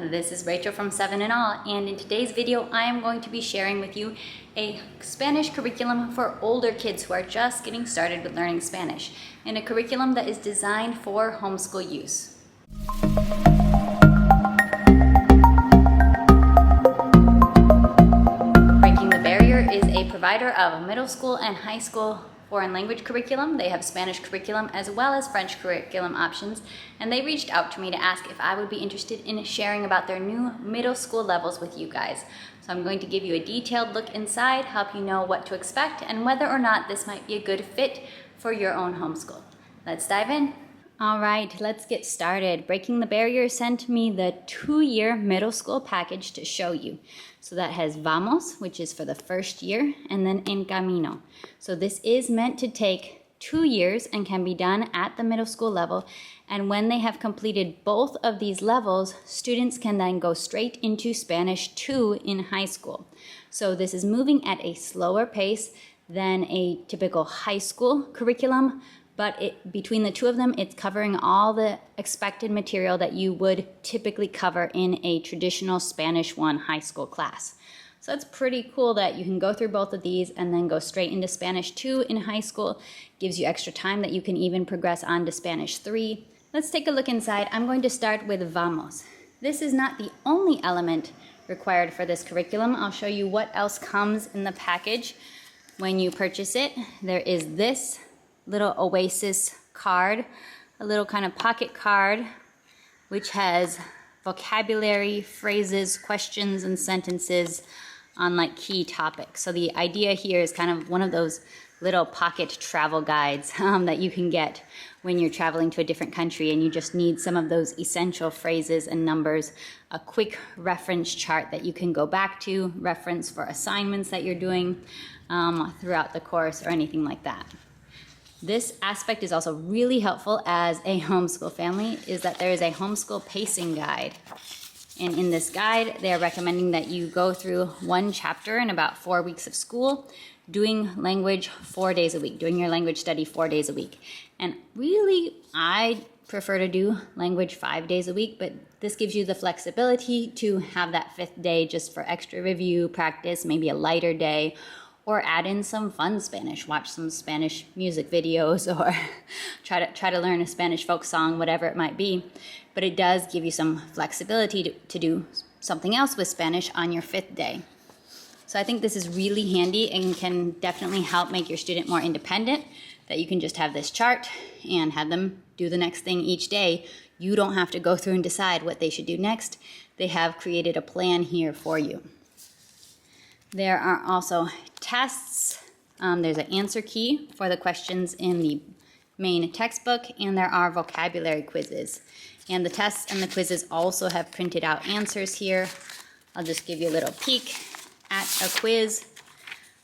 This is Rachel from 7 and All, and in today's video I am going to be sharing with you a Spanish curriculum for older kids who are just getting started with learning Spanish, and a curriculum that is designed for homeschool use. Breaking the Barrier is a provider of middle school and high school foreign language curriculum. They have Spanish curriculum as well as French curriculum options, and they reached out to me to ask if I would be interested in sharing about their new middle school levels with you guys. So I'm going to give you a detailed look inside, help you know what to expect and whether or not this might be a good fit for your own homeschool. Let's dive in. All right, let's get started. Breaking the Barrier sent me the 2-year middle school package to show you. So that has Vamos, which is for the first year, and then En Camino. So this is meant to take 2 years and can be done at the middle school level. And when they have completed both of these levels, students can then go straight into Spanish 2 in high school. So this is moving at a slower pace than a typical high school curriculum, but between the two of them, it's covering all the expected material that you would typically cover in a traditional Spanish 1 high school class. So it's pretty cool that you can go through both of these and then go straight into Spanish 2 in high school. Gives you extra time that you can even progress on to Spanish 3. Let's take a look inside. I'm going to start with Vamos. This is not the only element required for this curriculum. I'll show you what else comes in the package when you purchase it. There is this little Oasis card, a little kind of pocket card, which has vocabulary, phrases, questions, and sentences on like key topics. So the idea here is kind of one of those little pocket travel guides that you can get when you're traveling to a different country and you just need some of those essential phrases and numbers, a quick reference chart that you can go back to, reference for assignments that you're doing throughout the course or anything like that. This aspect is also really helpful as a homeschool family, is that there is a homeschool pacing guide. And in this guide, they are recommending that you go through one chapter in about 4 weeks of school, doing language 4 days a week, doing your language study 4 days a week. And really, I prefer to do language 5 days a week, but this gives you the flexibility to have that 5th day just for extra review, practice, maybe a lighter day, or add in some fun Spanish, watch some Spanish music videos, or try to learn a Spanish folk song, whatever it might be. But it does give you some flexibility to do something else with Spanish on your 5th day. So I think this is really handy and can definitely help make your student more independent, that you can just have this chart and have them do the next thing each day. You don't have to go through and decide what they should do next. They have created a plan here for you. There are also tests. There's an answer key for the questions in the main textbook, and there are vocabulary quizzes. And the tests and the quizzes also have printed out answers here. I'll just give you a little peek at a quiz.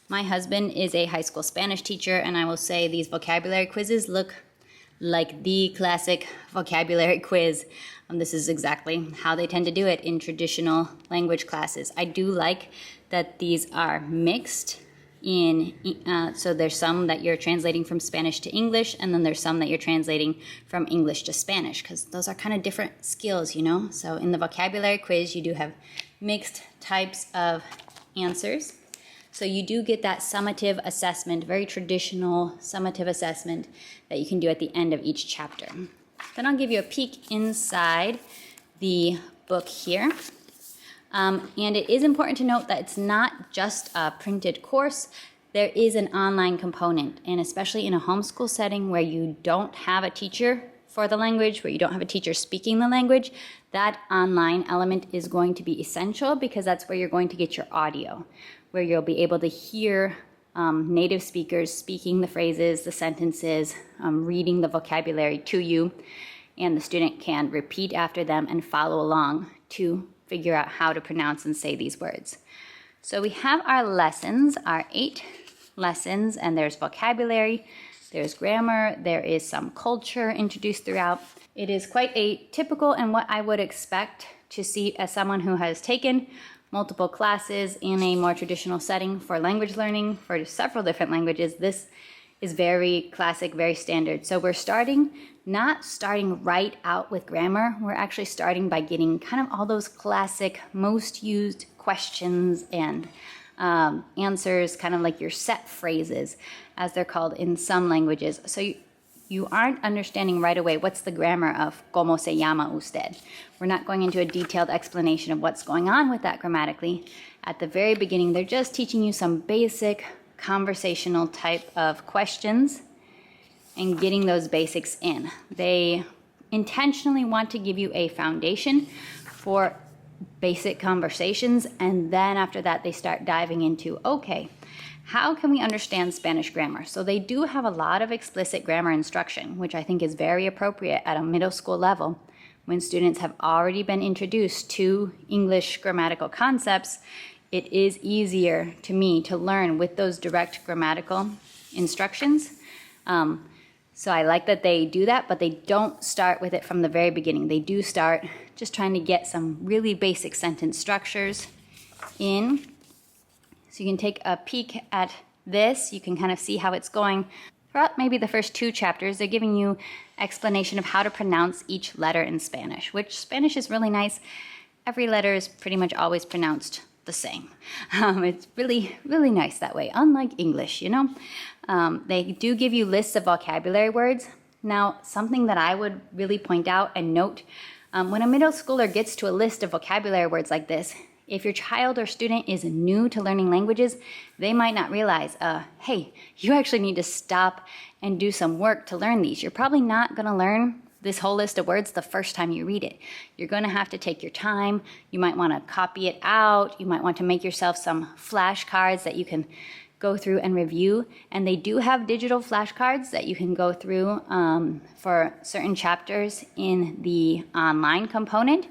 My husband is a high school Spanish teacher, and I will say these vocabulary quizzes look like the classic vocabulary quiz. This is exactly how they tend to do it in traditional language classes. I do like that these are mixed in, so there's some that you're translating from Spanish to English, and then there's some that you're translating from English to Spanish, because those are kind of different skills, you know? So in the vocabulary quiz, you do have mixed types of answers. So you do get that summative assessment, very traditional summative assessment that you can do at the end of each chapter. Then I'll give you a peek inside the book here. And it is important to note that it's not just a printed course. There is an online component, and especially in a homeschool setting where you don't have a teacher for the language, where you don't have a teacher speaking the language, that online element is going to be essential, because that's where you're going to get your audio, where you'll be able to hear native speakers speaking the phrases, the sentences, reading the vocabulary to you, and the student can repeat after them and follow along to figure out how to pronounce and say these words. So we have our lessons, our 8 lessons, and there's vocabulary, there's grammar, there is some culture introduced throughout. It is quite a typical and what I would expect to see as someone who has taken multiple classes in a more traditional setting for language learning for several different languages. This is very classic, very standard. So we're starting not starting right out with grammar. We're actually starting by getting kind of all those classic, most used questions and answers, kind of like your set phrases, as they're called in some languages. So you aren't understanding right away what's the grammar of ¿Cómo se llama usted? We're not going into a detailed explanation of what's going on with that grammatically. At the very beginning, they're just teaching you some basic conversational type of questions and getting those basics in. They intentionally want to give you a foundation for basic conversations, and then after that they start diving into, okay, how can we understand Spanish grammar? So they do have a lot of explicit grammar instruction, which I think is very appropriate at a middle school level when students have already been introduced to English grammatical concepts. It is easier to me to learn with those direct grammatical instructions. So I like that they do that, but they don't start with it from the very beginning. They do start just trying to get some really basic sentence structures in. So you can take a peek at this. You can kind of see how it's going. Throughout maybe the first 2 chapters, they're giving you explanation of how to pronounce each letter in Spanish, which Spanish is really nice. Every letter is pretty much always pronounced the same. It's really, really nice that way, unlike English, you know? They do give you lists of vocabulary words. Now, something that I would really point out and note, when a middle schooler gets to a list of vocabulary words like this, if your child or student is new to learning languages, they might not realize, hey, you actually need to stop and do some work to learn these. You're probably not gonna learn this whole list of words the first time you read it. You're going to have to take your time. You might want to copy it out. You might want to make yourself some flashcards that you can go through and review. And they do have digital flashcards that you can go through for certain chapters in the online component.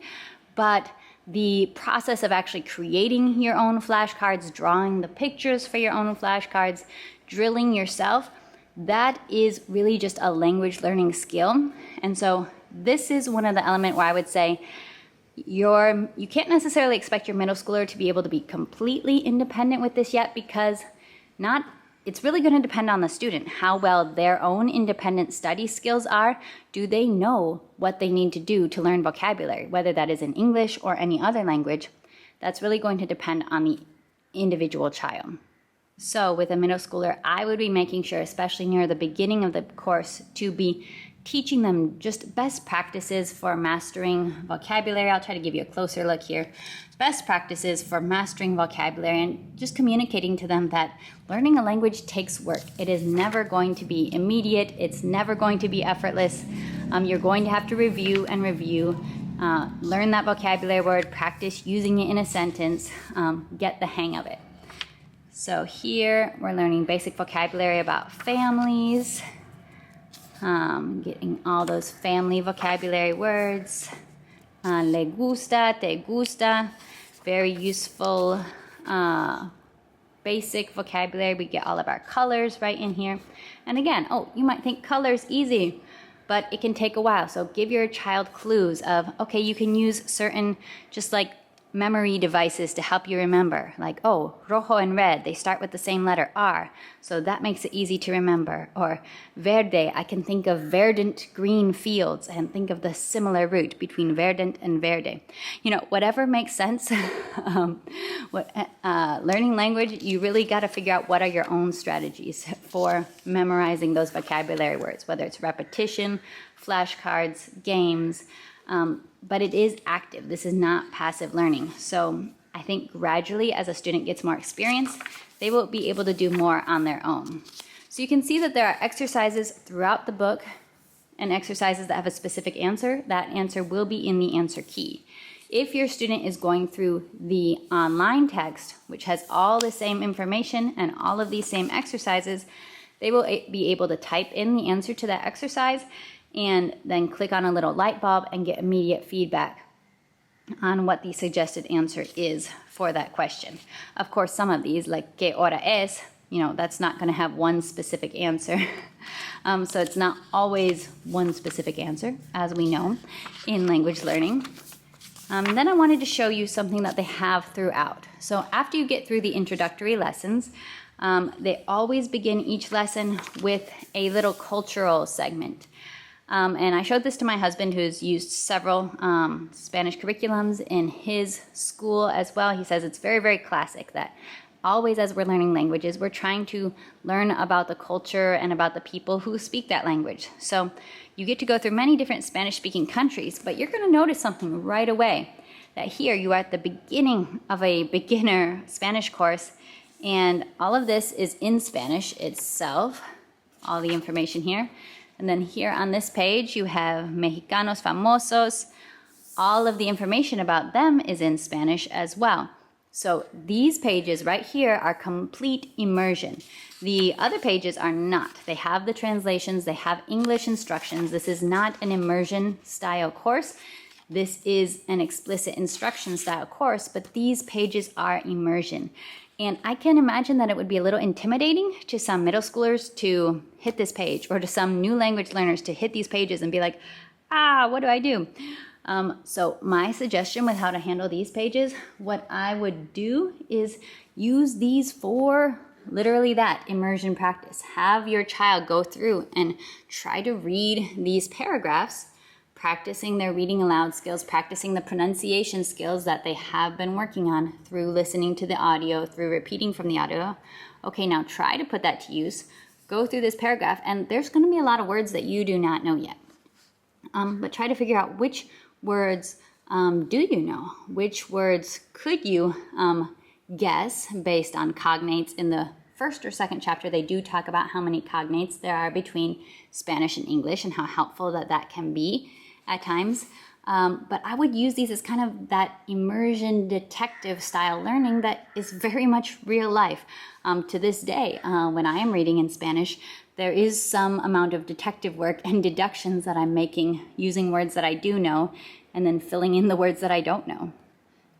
But the process of actually creating your own flashcards, drawing the pictures for your own flashcards, drilling yourself, that is really just a language learning skill. And so this is one of the elements where I would say you can't necessarily expect your middle schooler to be able to be completely independent with this yet, because it's really going to depend on the student, how well their own independent study skills are. Do they know what they need to do to learn vocabulary, whether that is in English or any other language? That's really going to depend on the individual child. So with a middle schooler, I would be making sure, especially near the beginning of the course, to be teaching them just best practices for mastering vocabulary. I'll try to give you a closer look here. Best practices for mastering vocabulary, and just communicating to them that learning a language takes work. It is never going to be immediate. It's never going to be effortless. You're going to have to review and review, learn that vocabulary word, practice using it in a sentence, get the hang of it. So here we're learning basic vocabulary about families, getting all those family vocabulary words. Le gusta, te gusta, very useful basic vocabulary. We get all of our colors right in here. And again, you might think color's easy, but it can take a while. So give your child clues of, okay, you can use certain just like memory devices to help you remember. Like, rojo and red, they start with the same letter R, so that makes it easy to remember. Or verde, I can think of verdant green fields and think of the similar root between verdant and verde. You know, whatever makes sense. Learning language, you really got to figure out what are your own strategies for memorizing those vocabulary words, whether it's repetition, flashcards, games, but it is active. This is not passive learning. So I think gradually, as a student gets more experience, they will be able to do more on their own. So you can see that there are exercises throughout the book and exercises that have a specific answer. That answer will be in the answer key. If your student is going through the online text, which has all the same information and all of these same exercises, they will be able to type in the answer to that exercise and then click on a little light bulb and get immediate feedback on what the suggested answer is for that question. Of course, some of these, like ¿qué hora es?, that's not going to have one specific answer. So it's not always one specific answer, as we know in language learning. Then I wanted to show you something that they have throughout. So after you get through the introductory lessons, they always begin each lesson with a little cultural segment. And I showed this to my husband, who's used several Spanish curriculums in his school as well. He says it's very, very classic that always as we're learning languages, we're trying to learn about the culture and about the people who speak that language. So you get to go through many different Spanish-speaking countries, but you're going to notice something right away, that here you are at the beginning of a beginner Spanish course, and all of this is in Spanish itself, all the information here. And then here on this page, you have Mexicanos famosos. All of the information about them is in Spanish as well. So these pages right here are complete immersion. The other pages are not. They have the translations, they have English instructions. This is not an immersion style course. This is an explicit instruction style course, but these pages are immersion. And I can imagine that it would be a little intimidating to some middle schoolers to hit this page, or to some new language learners to hit these pages and be like, what do I do? So my suggestion with how to handle these pages, what I would do is use these for literally that, immersion practice. Have your child go through and try to read these paragraphs, practicing their reading aloud skills, practicing the pronunciation skills that they have been working on through listening to the audio, through repeating from the audio. Okay, now try to put that to use. Go through this paragraph, and there's going to be a lot of words that you do not know yet. But try to figure out which words do you know? Which words could you guess based on cognates? In the first or second chapter, they do talk about how many cognates there are between Spanish and English and how helpful that can be at times. But I would use these as kind of that immersion detective style learning that is very much real life. To this day, when I am reading in Spanish, there is some amount of detective work and deductions that I'm making using words that I do know and then filling in the words that I don't know.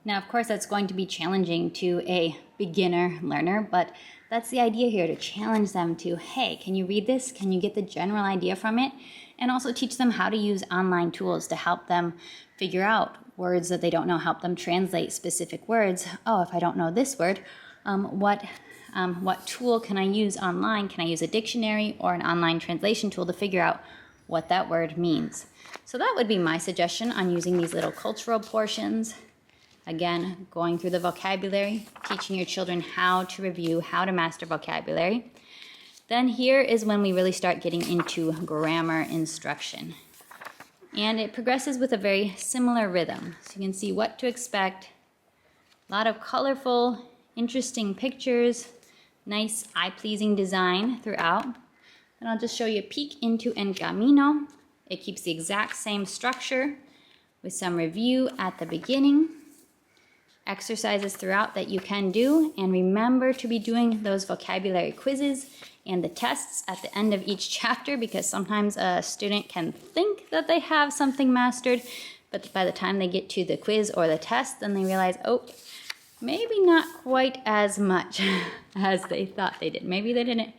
Now, of course, that's going to be challenging to a beginner learner, but that's the idea here, to challenge them to, hey, can you read this? Can you get the general idea from it? And also teach them how to use online tools to help them figure out words that they don't know, help them translate specific words. Oh, if I don't know this word, what tool can I use online? Can I use a dictionary or an online translation tool to figure out what that word means? So that would be my suggestion on using these little cultural portions. Again, going through the vocabulary, teaching your children how to review, how to master vocabulary. Then here is when we really start getting into grammar instruction. And it progresses with a very similar rhythm. So you can see what to expect. A lot of colorful, interesting pictures, nice eye-pleasing design throughout. And I'll just show you a peek into En Camino. It keeps the exact same structure with some review at the beginning, exercises throughout that you can do, and remember to be doing those vocabulary quizzes and the tests at the end of each chapter, because sometimes a student can think that they have something mastered, but by the time they get to the quiz or the test, then they realize, oh, maybe not quite as much as they thought they did. Maybe they didn't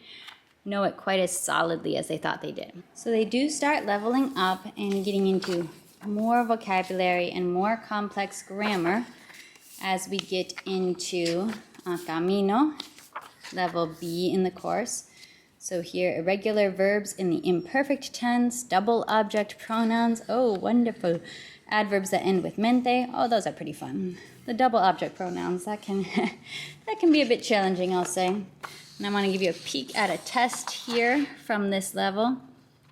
know it quite as solidly as they thought they did. So they do start leveling up and getting into more vocabulary and more complex grammar as we get into Camino, level B in the course. So here, irregular verbs in the imperfect tense, double object pronouns, oh, wonderful. Adverbs that end with mente, oh, those are pretty fun. The double object pronouns, that can be a bit challenging, I'll say. And I want to give you a peek at a test here from this level.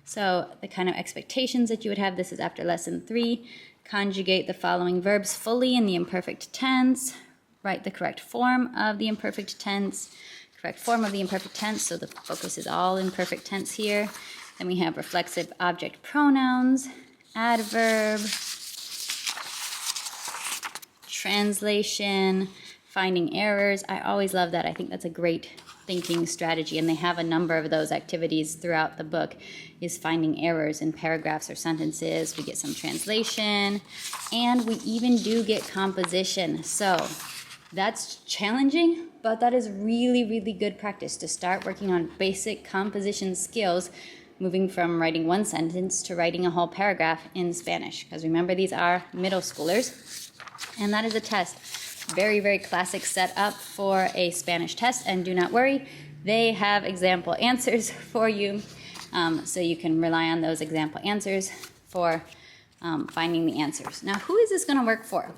So the kind of expectations that you would have, this is after lesson 3. Conjugate the following verbs fully in the imperfect tense. Write the correct form of the imperfect tense. Correct form of the imperfect tense, so the focus is all imperfect tense here. Then we have reflexive object pronouns, adverb, translation, finding errors. I always love that. I think that's a great thinking strategy, and they have a number of those activities throughout the book, is finding errors in paragraphs or sentences. We get some translation, and we even do get composition. So that's challenging, but that is really, really good practice to start working on basic composition skills, moving from writing one sentence to writing a whole paragraph in Spanish. Because remember, these are middle schoolers, and that is a test. Very, very classic setup for a Spanish test, and do not worry, they have example answers for you. So you can rely on those example answers for finding the answers. Now, who is this going to work for?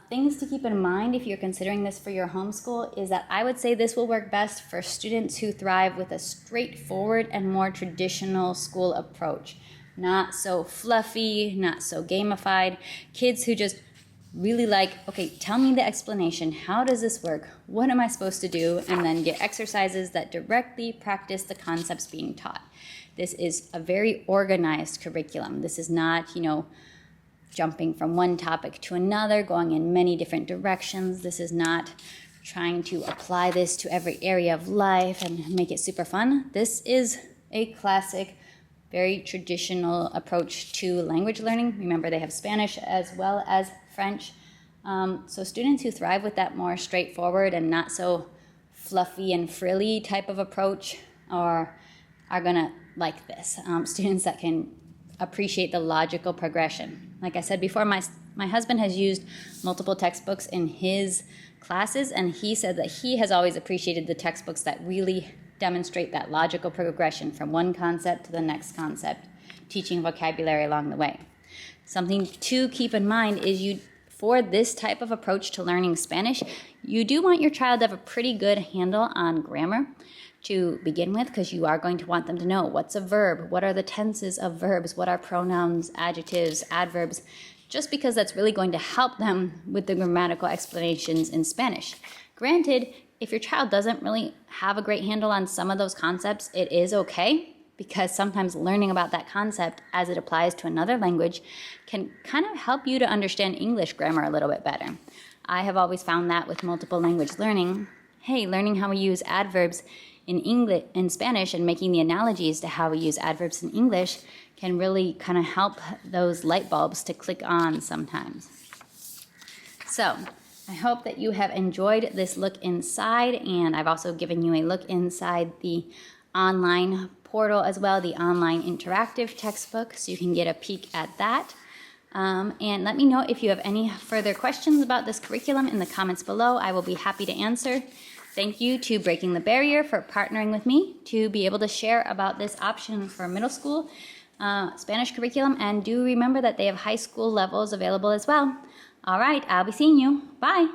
Things to keep in mind if you're considering this for your homeschool is that I would say this will work best for students who thrive with a straightforward and more traditional school approach. Not so fluffy, not so gamified. Kids who just really like, okay, tell me the explanation. How does this work? What am I supposed to do? And then get exercises that directly practice the concepts being taught. This is a very organized curriculum. This is not, jumping from one topic to another, going in many different directions. This is not trying to apply this to every area of life and make it super fun. This is a classic, very traditional approach to language learning. Remember, they have Spanish as well as French. So students who thrive with that more straightforward and not so fluffy and frilly type of approach are gonna like this. Students that can appreciate the logical progression. Like I said before, my husband has used multiple textbooks in his classes, and he said that he has always appreciated the textbooks that really demonstrate that logical progression from one concept to the next concept, teaching vocabulary along the way. Something to keep in mind is for this type of approach to learning Spanish, you do want your child to have a pretty good handle on grammar to begin with, because you are going to want them to know what's a verb, what are the tenses of verbs, what are pronouns, adjectives, adverbs, just because that's really going to help them with the grammatical explanations in Spanish. Granted, if your child doesn't really have a great handle on some of those concepts, it is okay, because sometimes learning about that concept as it applies to another language can kind of help you to understand English grammar a little bit better. I have always found that with multiple language learning. Hey, learning how we use adverbs in Spanish and making the analogies to how we use adverbs in English can really kind of help those light bulbs to click on sometimes. So I hope that you have enjoyed this look inside, and I've also given you a look inside the online portal as well, the online interactive textbook, so you can get a peek at that. And let me know if you have any further questions about this curriculum in the comments below. I will be happy to answer. Thank you to Breaking the Barrier for partnering with me to be able to share about this option for middle school Spanish curriculum. And do remember that they have high school levels available as well. All right, I'll be seeing you. Bye.